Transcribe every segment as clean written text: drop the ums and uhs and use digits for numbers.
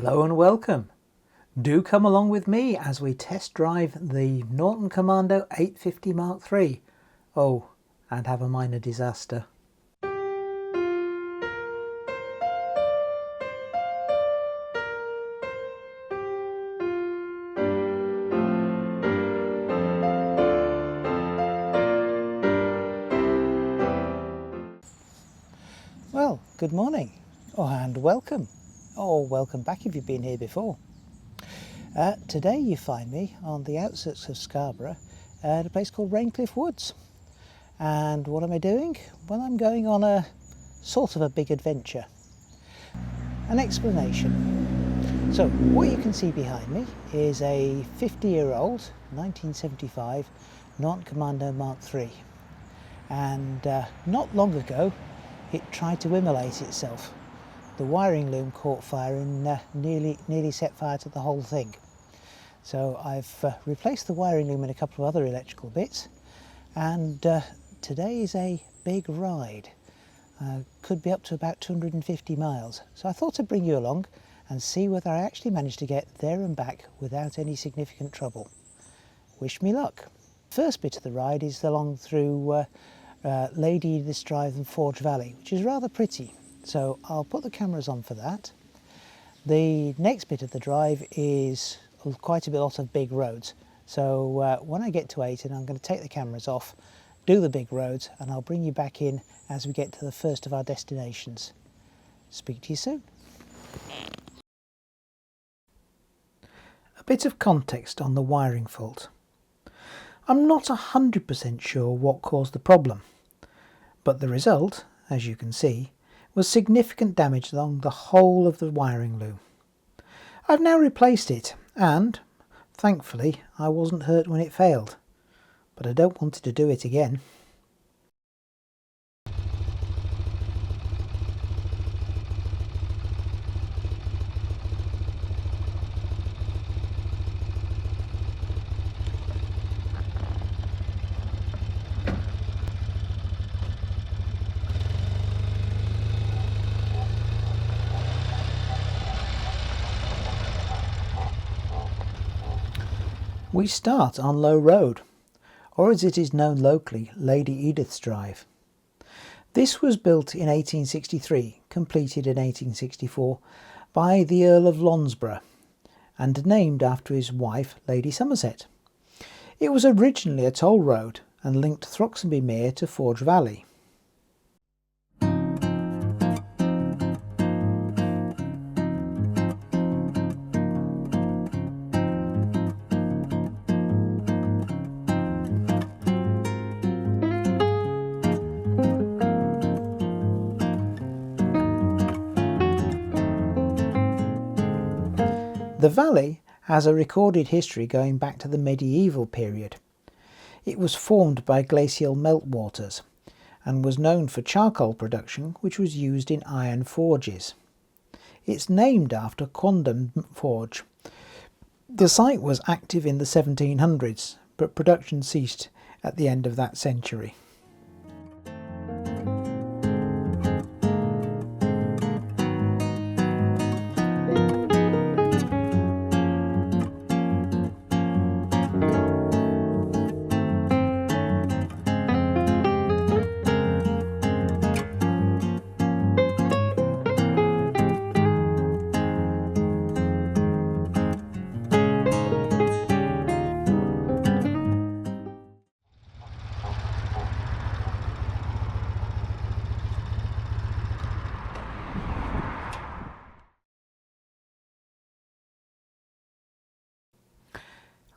Hello and welcome. Do come along with me as we test drive the Norton Commando 850 Mark III. Oh, and have a minor disaster. Well, good morning, and welcome. Or welcome back if you've been here before. Today you find me on the outskirts of Scarborough at a place called Raincliffe Woods. And what am I doing? Well, I'm going on a sort of a big adventure. An explanation. So what you can see behind me is a 50-year-old 1975 Norton Commando Mark III. And not long ago it tried to immolate itself. The wiring loom caught fire and nearly set fire to the whole thing. So I've replaced the wiring loom and a couple of other electrical bits, and today is a big ride. Could be up to about 250 miles. So I thought I'd bring you along and see whether I actually managed to get there and back without any significant trouble. Wish me luck. First bit of the ride is along through Lady Edith's Drive and Forge Valley, which is rather pretty. So I'll put the cameras on for that. The next bit of the drive is quite a lot of big roads. So when I get to Ayton, I'm going to take the cameras off, do the big roads, and I'll bring you back in as we get to the first of our destinations. Speak to you soon. A bit of context on the wiring fault. I'm not 100% sure what caused the problem, but the result, as you can see, was significant damage along the whole of the wiring loom. I've now replaced it and, thankfully, I wasn't hurt when it failed, but I don't want to do it again. We start on Low Road, or as it is known locally, Lady Edith's Drive. This was built in 1863, completed in 1864 by the Earl of Loughborough and named after his wife, Lady Somerset. It was originally a toll road and linked Throxtonby Mere to Forge Valley. The valley has a recorded history going back to the medieval period. It was formed by glacial meltwaters and was known for charcoal production, which was used in iron forges. It's named after Quondam Forge. The site was active in the 1700s, but production ceased at the end of that century.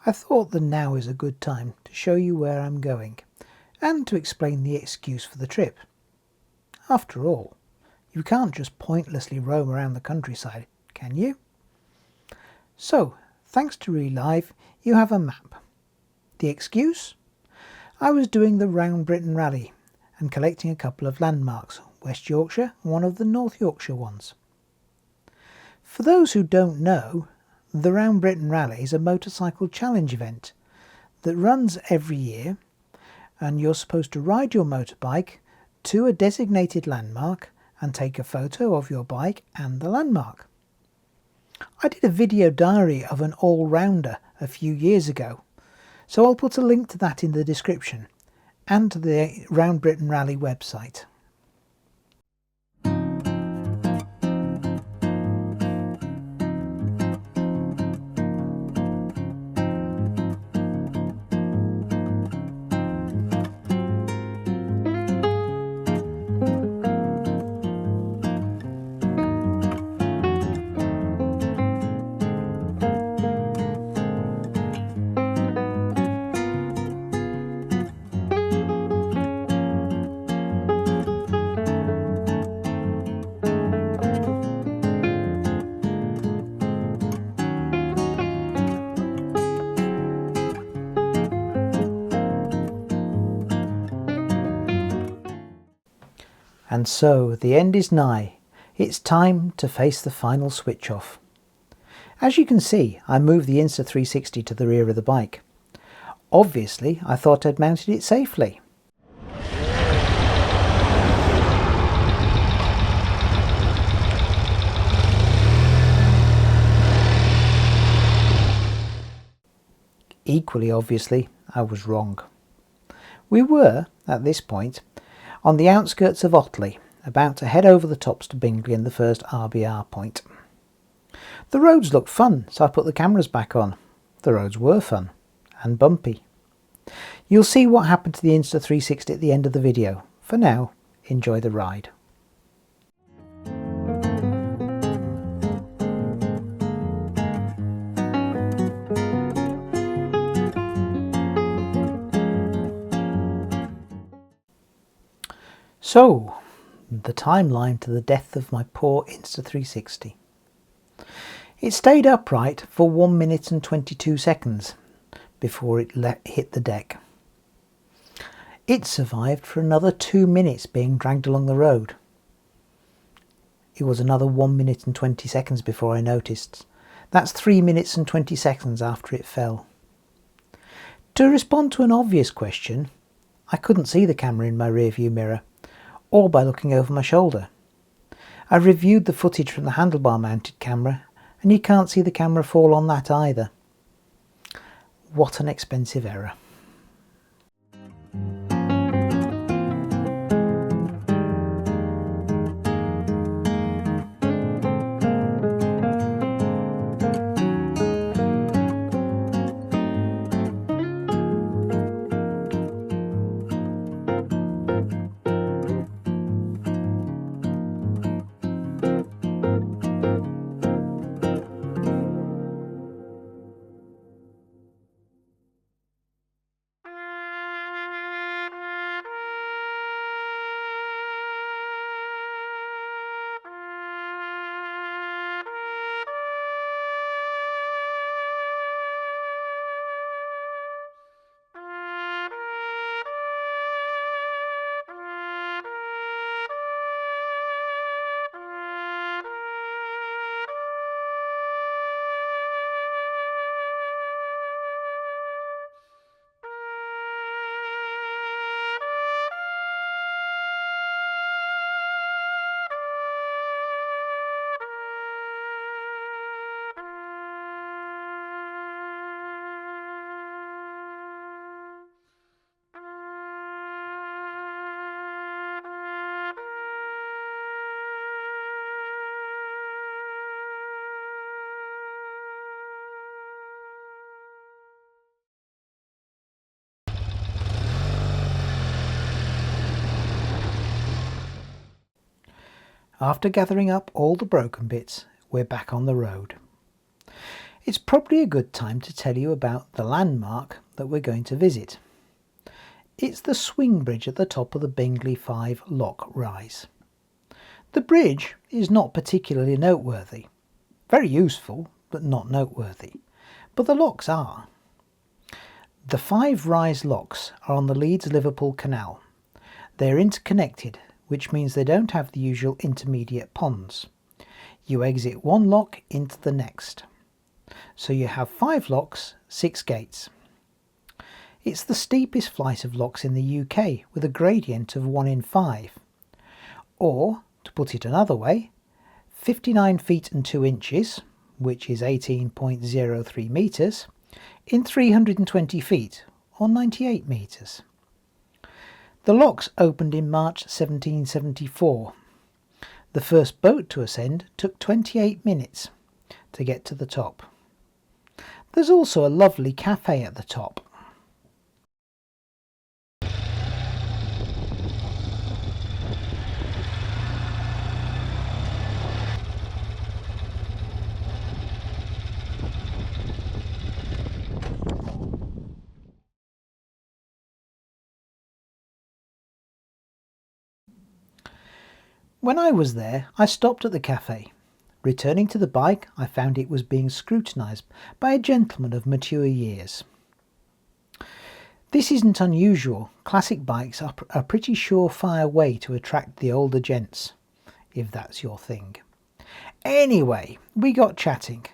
I thought that now is a good time to show you where I'm going and to explain the excuse for the trip. After all, you can't just pointlessly roam around the countryside, can you? So, thanks to Relive, you have a map. The excuse? I was doing the Round Britain Rally and collecting a couple of landmarks, West Yorkshire and one of the North Yorkshire ones. For those who don't know, the Round Britain Rally is a motorcycle challenge event that runs every year, and you're supposed to ride your motorbike to a designated landmark and take a photo of your bike and the landmark. I did a video diary of an all-rounder a few years ago, so I'll put a link to that in the description and to the Round Britain Rally website. And so the end is nigh. It's time to face the final switch off. As you can see, I moved the Insta360 to the rear of the bike. Obviously, I thought I'd mounted it safely. Equally obviously, I was wrong. We were, at this point, on the outskirts of Otley, about to head over the tops to Bingley and the first RBR point. The roads looked fun, so I put the cameras back on. The roads were fun and bumpy. You'll see what happened to the Insta360 at the end of the video. For now, enjoy the ride. So, the timeline to the death of my poor Insta360. It stayed upright for 1 minute and 22 seconds before it hit the deck. It survived for another 2 minutes being dragged along the road. It was another 1 minute and 20 seconds before I noticed. That's 3 minutes and 20 seconds after it fell. To respond to an obvious question, I couldn't see the camera in my rearview mirror, or by looking over my shoulder. I reviewed the footage from the handlebar mounted camera, and you can't see the camera fall on that either. What an expensive error. After gathering up all the broken bits, we're back on the road. It's probably a good time to tell you about the landmark that we're going to visit. It's the swing bridge at the top of the Bingley 5 lock rise. The bridge is not particularly noteworthy. Very useful, but not noteworthy. But the locks are. The 5 rise locks are on the Leeds-Liverpool Canal. They're interconnected, which means they don't have the usual intermediate ponds. You exit one lock into the next. So you have 5 locks, 6 gates. It's the steepest flight of locks in the UK, with a gradient of 1 in 5. Or, to put it another way, 59 feet and 2 inches, which is 18.03 metres, in 320 feet, or 98 metres. The locks opened in March 1774. The first boat to ascend took 28 minutes to get to the top. There's also a lovely cafe at the top. When I was there, I stopped at the cafe. Returning to the bike, I found it was being scrutinised by a gentleman of mature years. This isn't unusual. Classic bikes are a pretty surefire way to attract the older gents, if that's your thing. Anyway, we got chatting.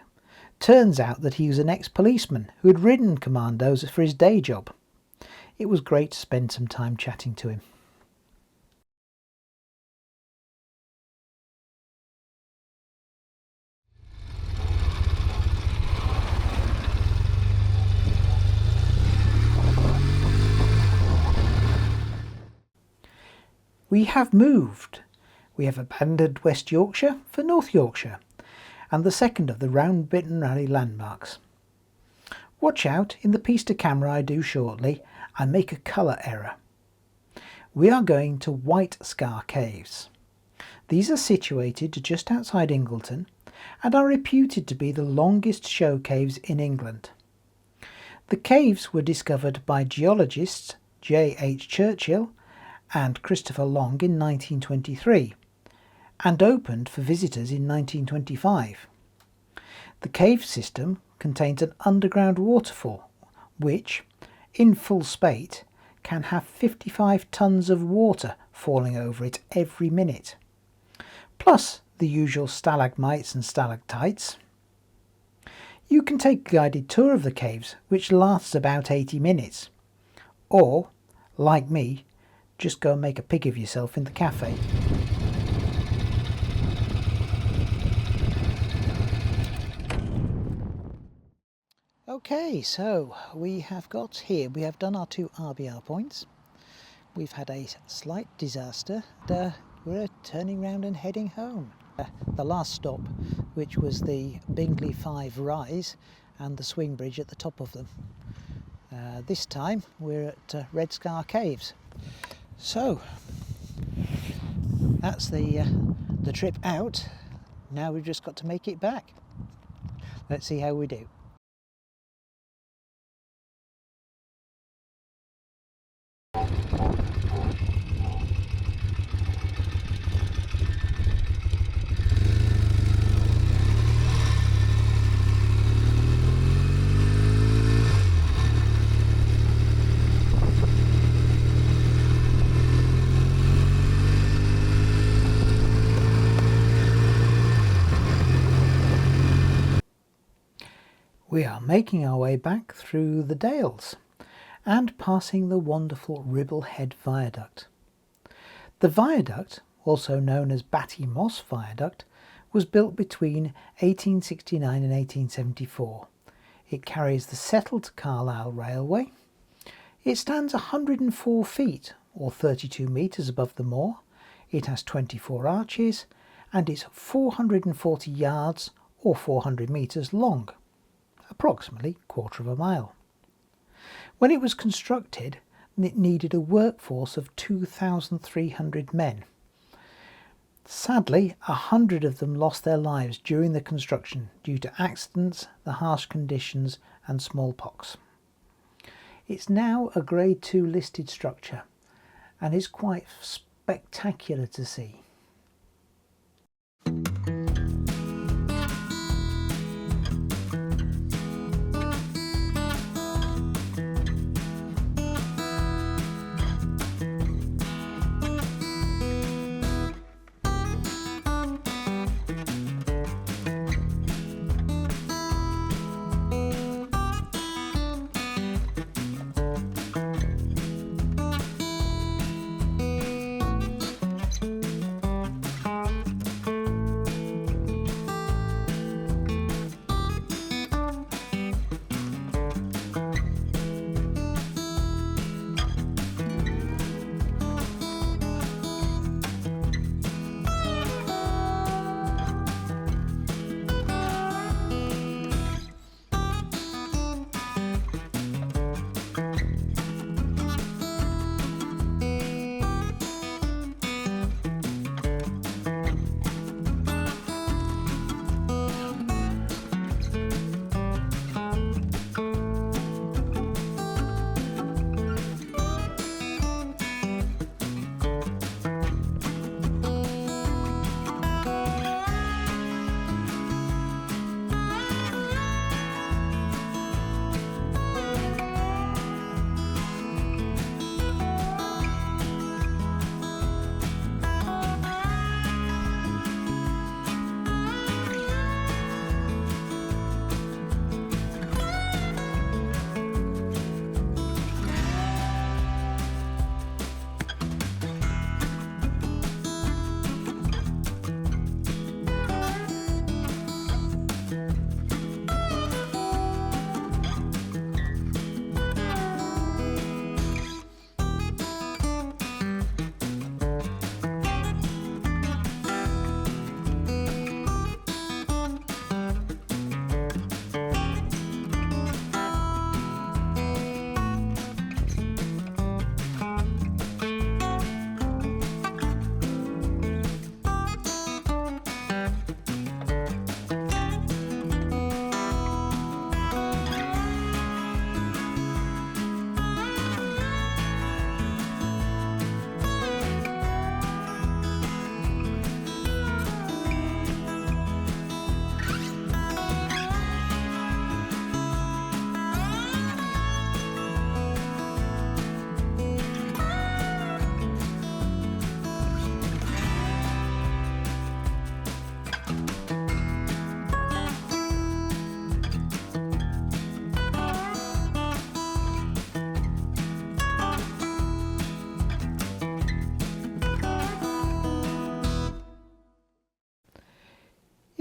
Turns out that he was an ex-policeman who had ridden commandos for his day job. It was great to spend some time chatting to him. We have moved. We have abandoned West Yorkshire for North Yorkshire, and the second of the Round Britain Rally landmarks. Watch out, in the piece to camera I do shortly, I make a colour error. We are going to White Scar Caves. These are situated just outside Ingleton and are reputed to be the longest show caves in England. The caves were discovered by geologists J. H. Churchill and Christopher Long in 1923 and opened for visitors in 1925. The cave system contains an underground waterfall which, in full spate, can have 55 tons of water falling over it every minute, plus the usual stalagmites and stalactites. You can take a guided tour of the caves which lasts about 80 minutes, or, like me, just go and make a pig of yourself in the cafe. Okay, so we have done our 2 RBR points. We've had a slight disaster and we're turning round and heading home. The last stop, which was the Bingley 5 rise and the swing bridge at the top of them. This time we're at Red Scar Caves. So that's the trip out. Now we've just got to make it back. Let's see how we do. We are making our way back through the Dales and passing the wonderful Ribble Head Viaduct. The viaduct, also known as Batty Moss Viaduct, was built between 1869 and 1874. It carries the Settle to Carlisle Railway. It stands 104 feet or 32 metres above the moor. It has 24 arches and is 440 yards or 400 metres long, approximately a quarter of a mile. When it was constructed, it needed a workforce of 2,300 men. Sadly, 100 of them lost their lives during the construction due to accidents, the harsh conditions and smallpox. It's now a Grade 2 listed structure and is quite spectacular to see.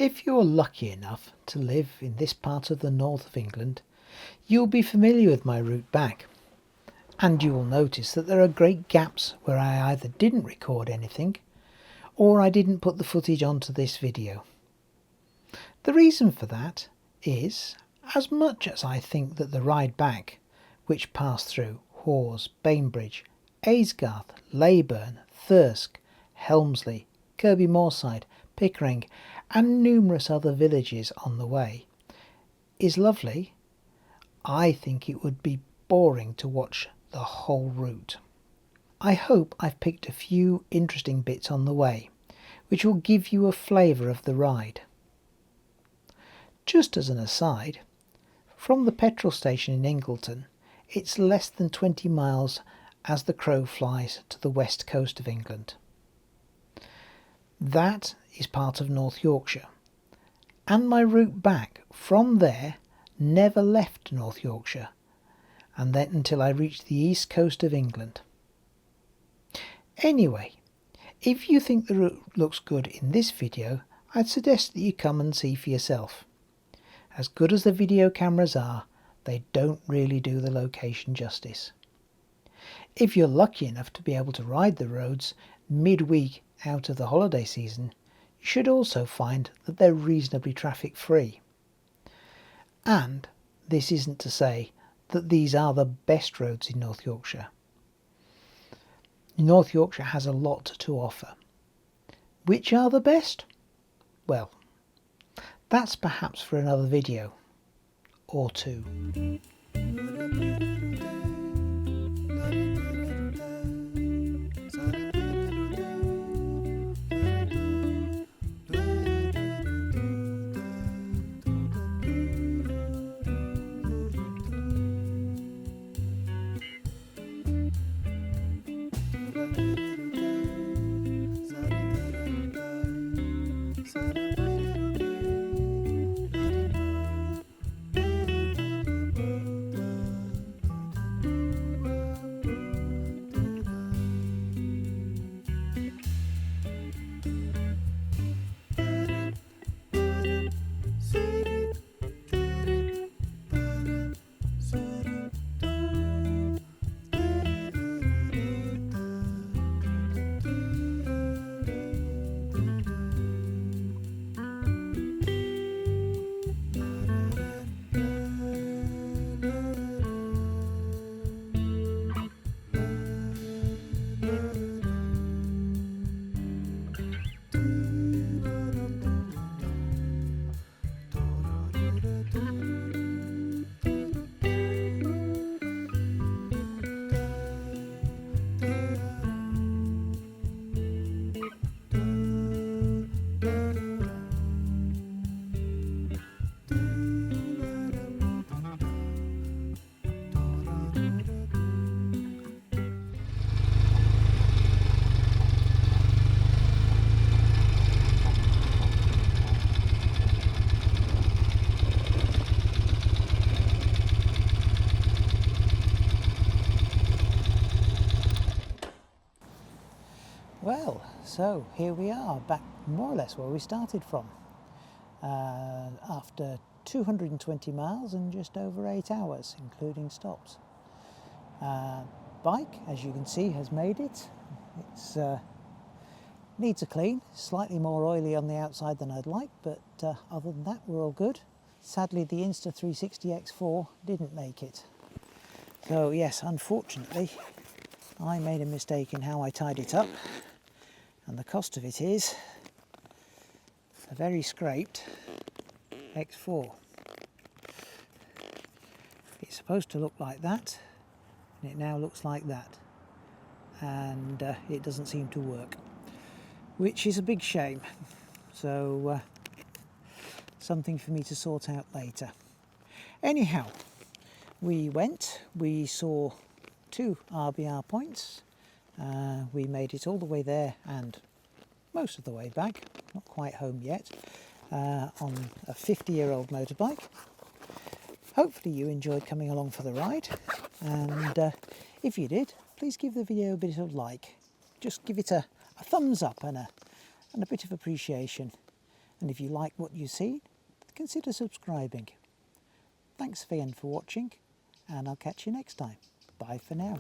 If you're lucky enough to live in this part of the north of England, you'll be familiar with my route back, and you will notice that there are great gaps where I either didn't record anything or I didn't put the footage onto this video. The reason for that is, as much as I think that the ride back, which passed through Hawes, Bainbridge, Aysgarth, Leyburn, Thirsk, Helmsley, Kirby Moorside, Pickering and numerous other villages on the way, is lovely, I think it would be boring to watch the whole route. I hope I've picked a few interesting bits on the way, which will give you a flavour of the ride. Just as an aside, from the petrol station in Ingleton, it's less than 20 miles as the crow flies to the west coast of England. That is part of North Yorkshire, and my route back from there never left North Yorkshire, and then until I reached the east coast of England. Anyway, if you think the route looks good in this video, I'd suggest that you come and see for yourself. As good as the video cameras are, they don't really do the location justice. If you're lucky enough to be able to ride the roads midweek out of the holiday season, you should also find that they're reasonably traffic free. And this isn't to say that these are the best roads in North Yorkshire. North Yorkshire has a lot to offer. Which are the best? Well, that's perhaps for another video or two. Well, so here we are, back more or less where we started from, after 220 miles and just over 8 hours, including stops. Bike, as you can see, has made it. It's needs a clean, slightly more oily on the outside than I'd like, but other than that, we're all good. Sadly, the Insta360 X4 didn't make it. So yes, unfortunately, I made a mistake in how I tied it up, and the cost of it is a very scraped X4. It's supposed to look like that, and it now looks like that, and it doesn't seem to work, which is a big shame. So something for me to sort out later. Anyhow, we saw 2 RBR points. We made it all the way there and most of the way back, not quite home yet, on a 50-year-old motorbike. Hopefully you enjoyed coming along for the ride, and if you did, please give the video a bit of like. Just give it a thumbs up and a bit of appreciation. And if you like what you see, consider subscribing. Thanks again for watching, and I'll catch you next time. Bye for now.